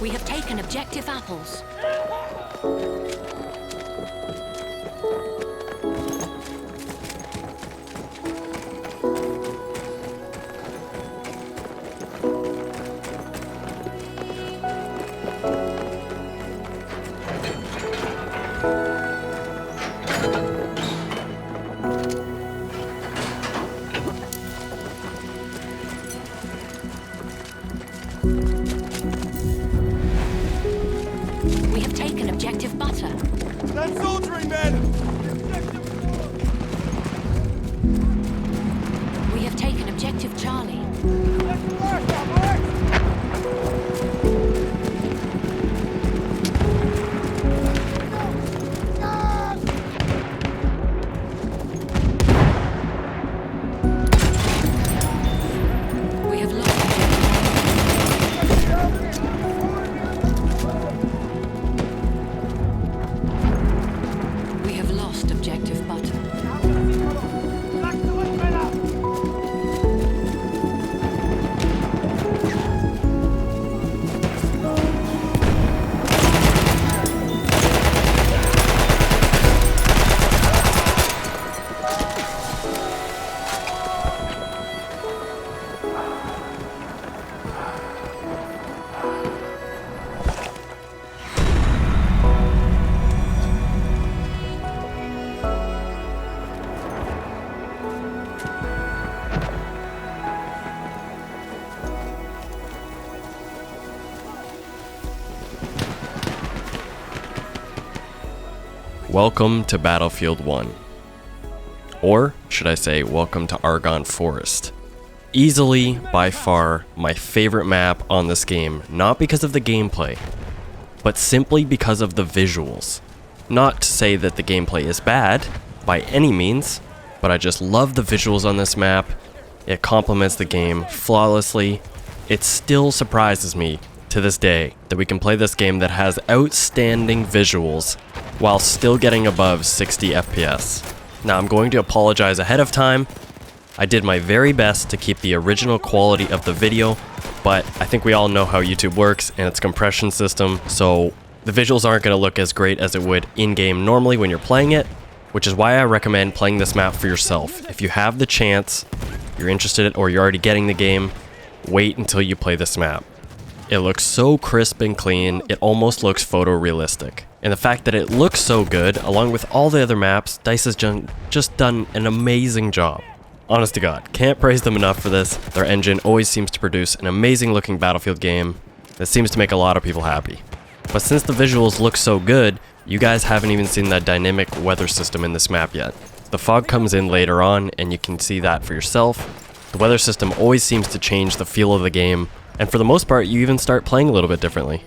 We have taken objective apples. We have taken objective butter. That's soldiering, men! We have taken objective Charlie. We have lost We have lost objective butter. Welcome to Battlefield 1. Or, should I say, welcome to Argonne Forest. Easily, by far, my favorite map on this game, not because of the gameplay, but simply because of the visuals. Not to say that the gameplay is bad, by any means, but I just love the visuals on this map. It complements the game flawlessly. It still surprises me to this day that we can play this game that has outstanding visuals while still getting above 60 FPS. Now I'm going to apologize ahead of time. I did my very best to keep the original quality of the video, but I think we all know how YouTube works and its compression system, so the visuals aren't going to look as great as it would in-game normally when you're playing it, which is why I recommend playing this map for yourself. If you have the chance, you're interested in, or you're already getting the game, wait until you play this map. It looks so crisp and clean, it almost looks photorealistic. And the fact that it looks so good, along with all the other maps, DICE has just done an amazing job. Honest to God, can't praise them enough for this. Their engine always seems to produce an amazing looking Battlefield game that seems to make a lot of people happy. But since the visuals look so good, you guys haven't even seen that dynamic weather system in this map yet. The fog comes in later on, and you can see that for yourself. The weather system always seems to change the feel of the game, and for the most part, you even start playing a little bit differently.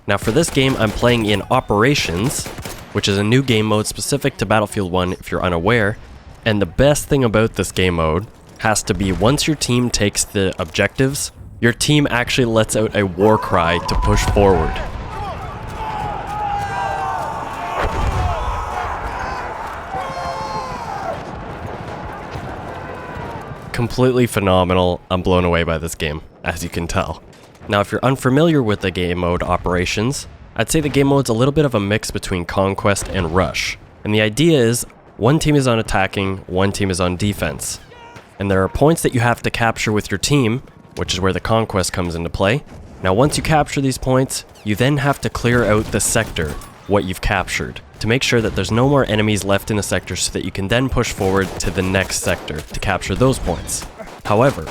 Now for this game, I'm playing in Operations, which is a new game mode specific to Battlefield 1 if you're unaware. And the best thing about this game mode has to be once your team takes the objectives, your team actually lets out a war cry to push forward. Completely phenomenal. I'm blown away by this game, as you can tell. Now, if you're unfamiliar with the game mode Operations, I'd say the game mode's a little bit of a mix between Conquest and Rush. And the idea is, one team is on attacking, one team is on defense. And there are points that you have to capture with your team, which is where the Conquest comes into play. Now, once you capture these points, you then have to clear out the sector, what you've captured, to make sure that there's no more enemies left in the sector so that you can then push forward to the next sector to capture those points. However,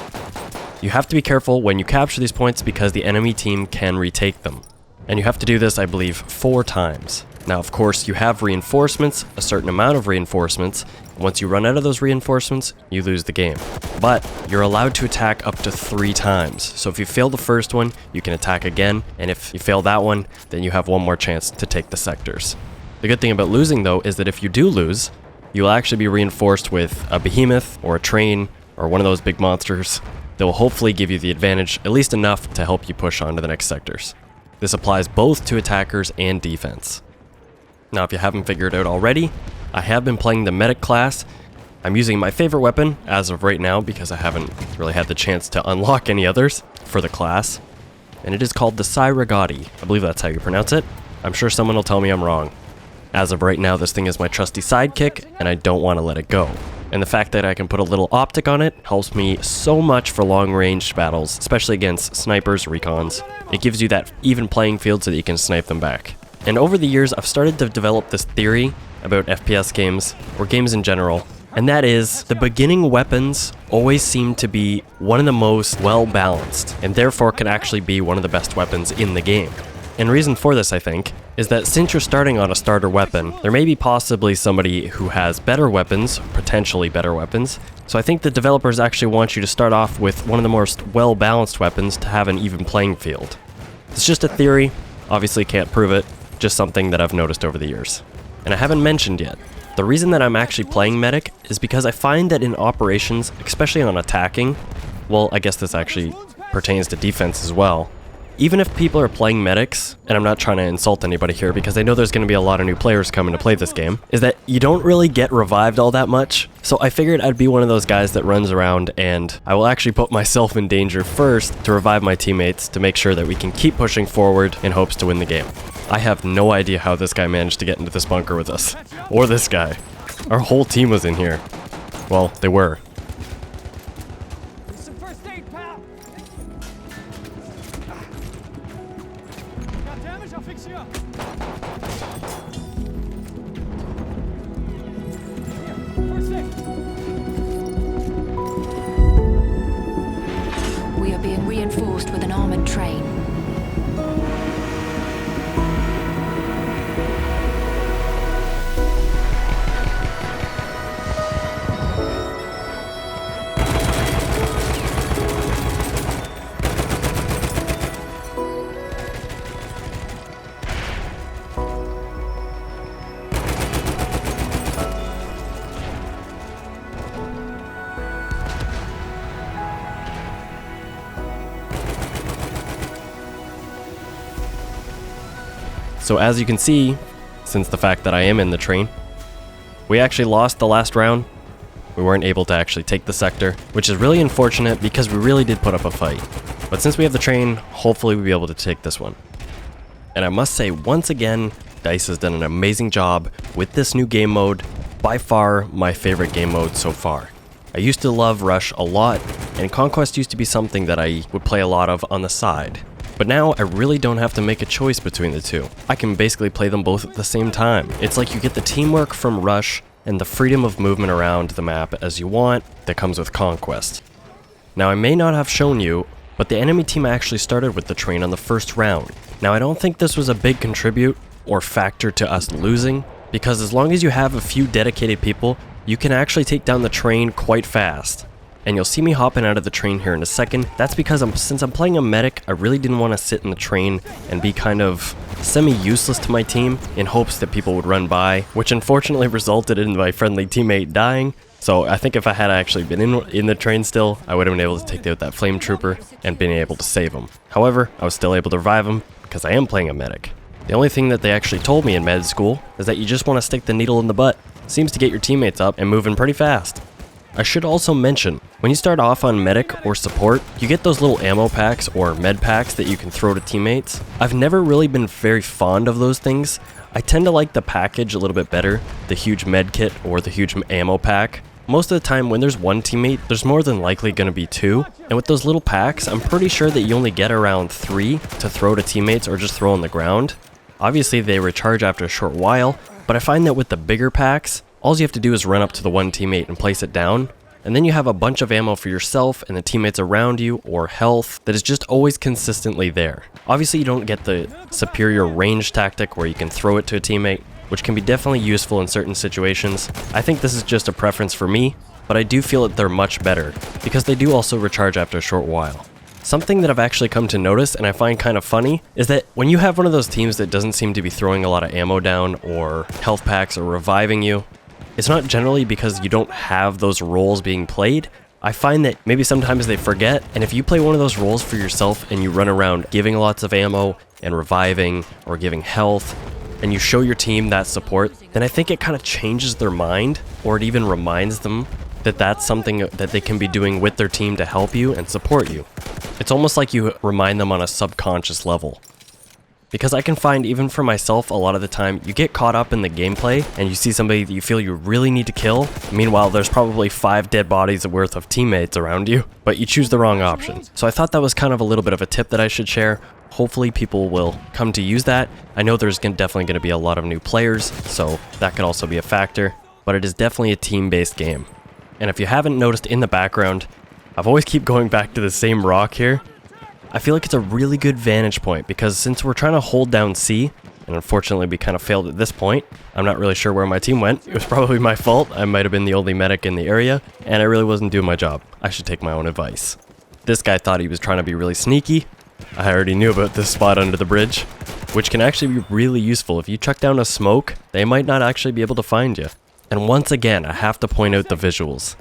you have to be careful when you capture these points because the enemy team can retake them. And you have to do this, I believe, 4 times. Now, of course, you have reinforcements, a certain amount of reinforcements. Once you run out of those reinforcements, you lose the game. But you're allowed to attack up to 3 times. So if you fail the first one, you can attack again. And if you fail that one, then you have one more chance to take the sectors. The good thing about losing, though, is that if you do lose, you'll actually be reinforced with a behemoth or a train or one of those big monsters that will hopefully give you the advantage, at least enough to help you push on to the next sectors. This applies both to attackers and defense. Now, if you haven't figured it out already, I have been playing the medic class. I'm using my favorite weapon as of right now because I haven't really had the chance to unlock any others for the class. and it is called the Sairagati. I believe that's how you pronounce it. I'm sure someone will tell me I'm wrong. As of right now, this thing is my trusty sidekick, and I don't want to let it go. And the fact that I can put a little optic on it helps me so much for long-range battles, especially against snipers, recons. It gives you that even playing field so that you can snipe them back. And over the years, I've started to develop this theory about FPS games, or games in general, and that is, the beginning weapons always seem to be one of the most well-balanced, and therefore can actually be one of the best weapons in the game. And reason for this, I think, is that since you're starting on a starter weapon, there may be possibly somebody who has better weapons, potentially better weapons, so I think the developers actually want you to start off with one of the most well-balanced weapons to have an even playing field. It's just a theory, obviously can't prove it, just something that I've noticed over the years. And I haven't mentioned yet, the reason that I'm actually playing medic is because I find that in operations, especially on attacking, well, I guess this actually pertains to defense as well, even if people are playing medics, and I'm not trying to insult anybody here because I know there's going to be a lot of new players coming to play this game, is that you don't really get revived all that much. So I figured I'd be one of those guys that runs around and I will actually put myself in danger first to revive my teammates to make sure that we can keep pushing forward in hopes to win the game. I have no idea how this guy managed to get into this bunker with us. Or this guy. Our whole team was in here. Well, they were. Some first aid, pal. Got damage? I'll fix you up. Here, first aid. We are being reinforced with an armored train. So as you can see, since the fact that I am in the train, we actually lost the last round. We weren't able to actually take the sector, which is really unfortunate because we really did put up a fight. But since we have the train, hopefully we'll be able to take this one. And I must say, once again, DICE has done an amazing job with this new game mode, by far my favorite game mode so far. I used to love Rush a lot, and Conquest used to be something that I would play a lot of on the side. But now I really don't have to make a choice between the two. I can basically play them both at the same time. It's like you get the teamwork from Rush and the freedom of movement around the map as you want that comes with Conquest. Now I may not have shown you, but the enemy team actually started with the train on the first round. Now I don't think this was a big contribute or factor to us losing, because as long as you have a few dedicated people, you can actually take down the train quite fast. And you'll see me hopping out of the train here in a second. That's because since I'm playing a medic, I really didn't want to sit in the train and be kind of semi-useless to my team in hopes that people would run by, which unfortunately resulted in my friendly teammate dying. So I think if I had actually been in the train still, I would have been able to take out that flame trooper and been able to save him. However, I was still able to revive him because I am playing a medic. The only thing that they actually told me in med school is that you just want to stick the needle in the butt. Seems to get your teammates up and moving pretty fast. I should also mention, when you start off on medic or support, you get those little ammo packs or med packs that you can throw to teammates. I've never really been very fond of those things. I tend to like the package a little bit better, the huge med kit or the huge ammo pack. Most of the time when there's one teammate, there's more than likely going to be two, and with those little packs, I'm pretty sure that you only get around 3 to throw to teammates or just throw on the ground. Obviously they recharge after a short while, but I find that with the bigger packs, all you have to do is run up to the one teammate and place it down, and then you have a bunch of ammo for yourself and the teammates around you, or health, that is just always consistently there. Obviously you don't get the superior range tactic where you can throw it to a teammate, which can be definitely useful in certain situations. I think this is just a preference for me, but I do feel that they're much better, because they do also recharge after a short while. Something that I've actually come to notice and I find kind of funny is that when you have one of those teams that doesn't seem to be throwing a lot of ammo down or health packs or reviving you, it's not generally because you don't have those roles being played. I find that maybe sometimes they forget, and if you play one of those roles for yourself and you run around giving lots of ammo and reviving or giving health, and you show your team that support, then I think it kind of changes their mind, or it even reminds them that that's something that they can be doing with their team to help you and support you. It's almost like you remind them on a subconscious level. Because I can find, even for myself, a lot of the time, you get caught up in the gameplay and you see somebody that you feel you really need to kill. Meanwhile, there's probably 5 dead bodies worth of teammates around you, but you choose the wrong option. So I thought that was kind of a little bit of a tip that I should share. Hopefully people will come to use that. I know there's definitely going to be a lot of new players, so that could also be a factor, but it is definitely a team-based game. And if you haven't noticed in the background, I've always keep going back to the same rock here. I feel like it's a really good vantage point because since we're trying to hold down C, and unfortunately we kind of failed at this point, I'm not really sure where my team went. It was probably my fault. I might have been the only medic in the area, and I really wasn't doing my job. I should take my own advice. This guy thought he was trying to be really sneaky. I already knew about this spot under the bridge, which can actually be really useful. If you chuck down a smoke, they might not actually be able to find you. And once again, I have to point out the visuals.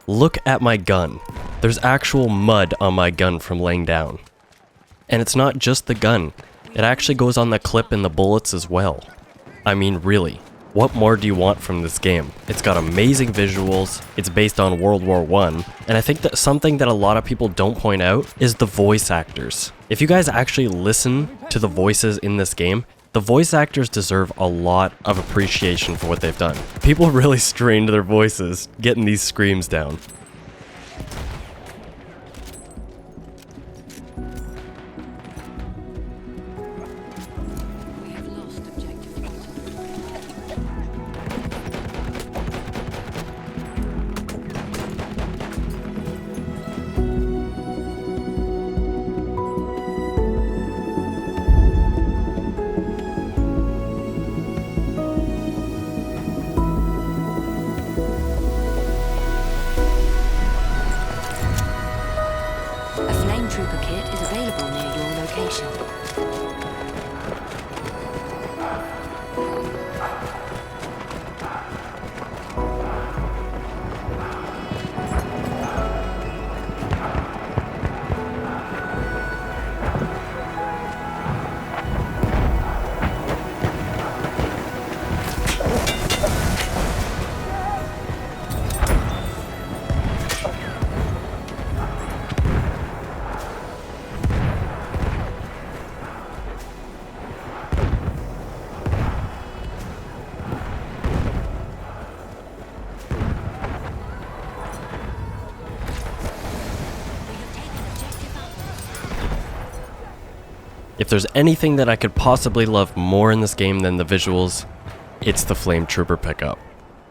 Look at my gun. There's actual mud on my gun from laying down. And it's not just the gun. It actually goes on the clip and the bullets as well. I mean, really, what more do you want from this game? It's got amazing visuals, it's based on World War I, and I think that something that a lot of people don't point out is the voice actors. If you guys actually listen to the voices in this game, the voice actors deserve a lot of appreciation for what they've done. People really strained their voices getting these screams down. We have lost objective Butter. A flame trooper kit is available near your location. If there's anything that I could possibly love more in this game than the visuals, it's the Flame Trooper pickup.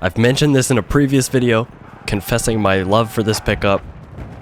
I've mentioned this in a previous video, confessing my love for this pickup,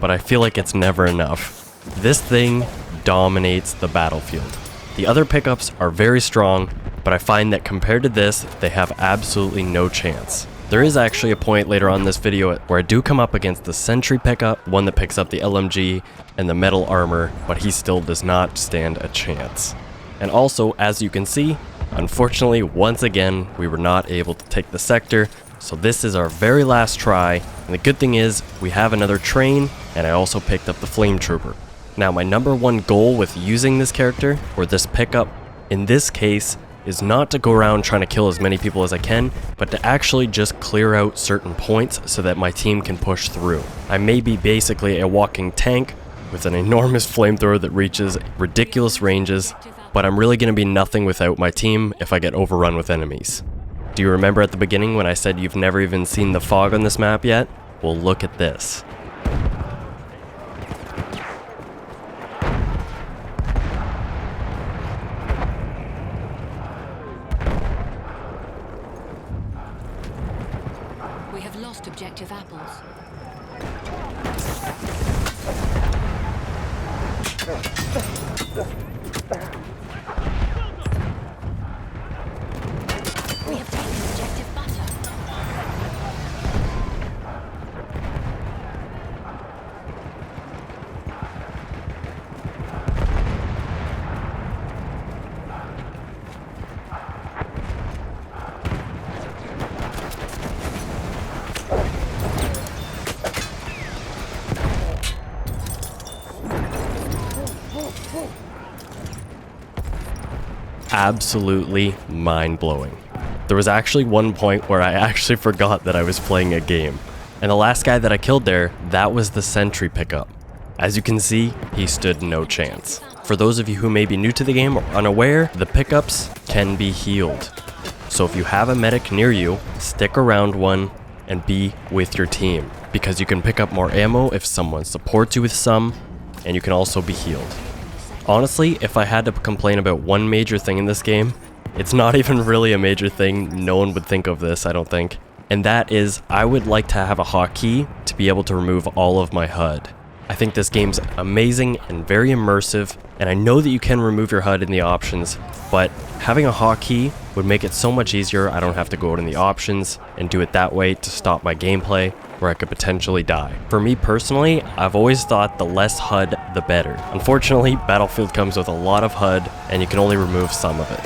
but I feel like it's never enough. This thing dominates the battlefield. The other pickups are very strong, but I find that compared to this, they have absolutely no chance. There is actually a point later on in this video where I do come up against the Sentry pickup, one that picks up the LMG and the metal armor, but he still does not stand a chance. And also, as you can see, unfortunately, once again, we were not able to take the sector, so this is our very last try, and the good thing is, we have another train, and I also picked up the Flame Trooper. Now, my number one goal with using this character, or this pickup, in this case, is not to go around trying to kill as many people as I can, but to actually just clear out certain points so that my team can push through. I may be basically a walking tank with an enormous flamethrower that reaches ridiculous ranges, but I'm really going to be nothing without my team if I get overrun with enemies. Do you remember at the beginning when I said you've never even seen the fog on this map yet? Well, look at this. We have lost objective apples. We have taken objective Butter. Absolutely mind-blowing. There was actually one point where I actually forgot that I was playing a game. And the last guy that I killed there, that was the sentry pickup. As you can see, he stood no chance. For those of you who may be new to the game or unaware, the pickups can be healed. So if you have a medic near you, stick around one and be with your team, because you can pick up more ammo if someone supports you with some, and you can also be healed. Honestly, if I had to complain about one major thing in this game, it's not even really a major thing. No one would think of this, I don't think. And that is, I would like to have a hotkey to be able to remove all of my HUD. I think this game's amazing and very immersive, and I know that you can remove your HUD in the options, but having a hotkey would make it so much easier. I don't have to go out in the options and do it that way to stop my gameplay, where I could potentially die. For me personally, I've always thought the less HUD, the better. Unfortunately, Battlefield comes with a lot of HUD, and you can only remove some of it.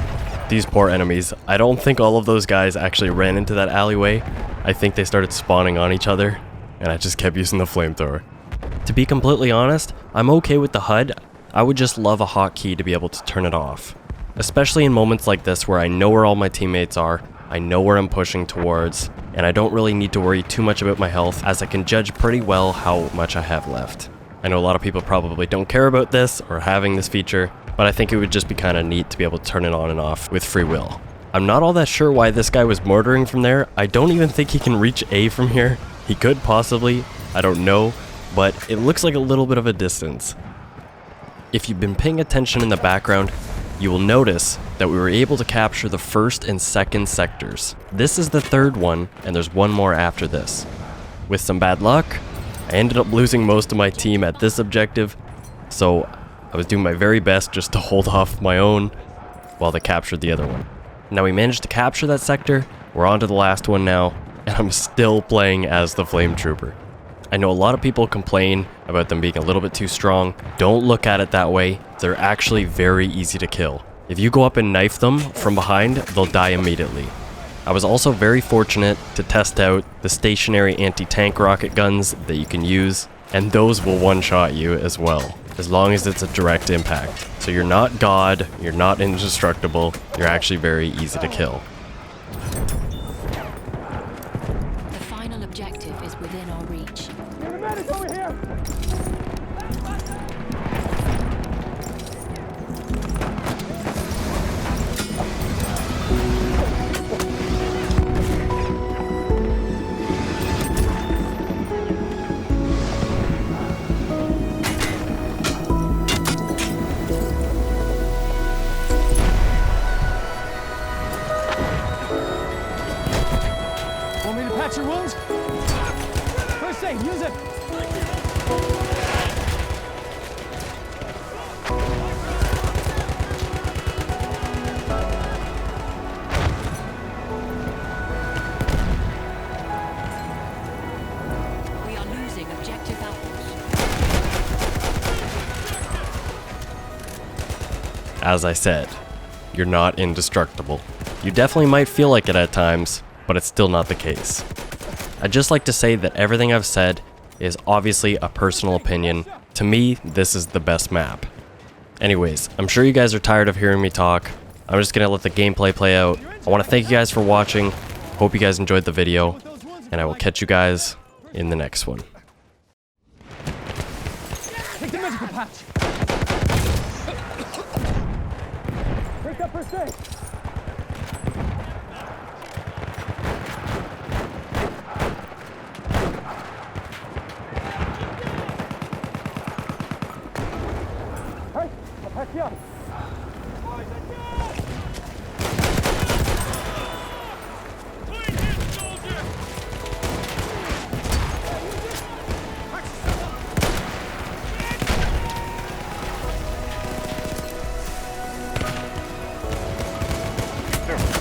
These poor enemies, I don't think all of those guys actually ran into that alleyway. I think they started spawning on each other, and I just kept using the flamethrower. To be completely honest, I'm okay with the HUD. I would just love a hotkey to be able to turn it off. Especially in moments like this where I know where all my teammates are, I know where I'm pushing towards, and I don't really need to worry too much about my health, as I can judge pretty well how much I have left. I know a lot of people probably don't care about this or having this feature, but I think it would just be kind of neat to be able to turn it on and off with free will. I'm not all that sure why this guy was mortaring from there. I don't even think he can reach A from here. He could possibly, I don't know, but it looks like a little bit of a distance. If you've been paying attention in the background, you will notice that we were able to capture the first and second sectors. This is the third one, and there's one more after this. With some bad luck, I ended up losing most of my team at this objective, so I was doing my very best just to hold off my own while they captured the other one. Now we managed to capture that sector, we're on to the last one now, and I'm still playing as the Flame Trooper. I know a lot of people complain about them being a little bit too strong. Don't look at it that way. They're actually very easy to kill. If you go up and knife them from behind, they'll die immediately. I was also very fortunate to test out the stationary anti-tank rocket guns that you can use, and those will one-shot you as well, as long as it's a direct impact. So you're not God, you're not indestructible, you're actually very easy to kill. The final objective is within our reach. The medic over here! Want me to patch your wounds? First aid, use it! We are losing objective apples. As I said, you're not indestructible. You definitely might feel like it at times, but it's still not the case. I'd just like to say that everything I've said is obviously a personal opinion. To me, this is the best map. Anyways, I'm sure you guys are tired of hearing me talk. I'm just gonna let the gameplay play out. I want to thank you guys for watching. Hope you guys enjoyed the video, and I will catch you guys in the next one. Take the medical patch! Take that first aid! Hey, I'll patch you up.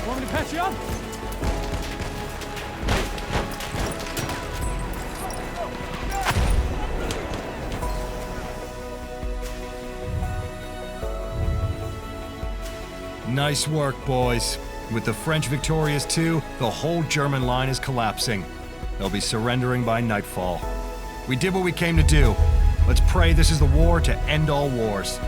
Want me to patch you up? Nice work, boys. With the French victorious too, the whole German line is collapsing. They'll be surrendering by nightfall. We did what we came to do. Let's pray this is the war to end all wars.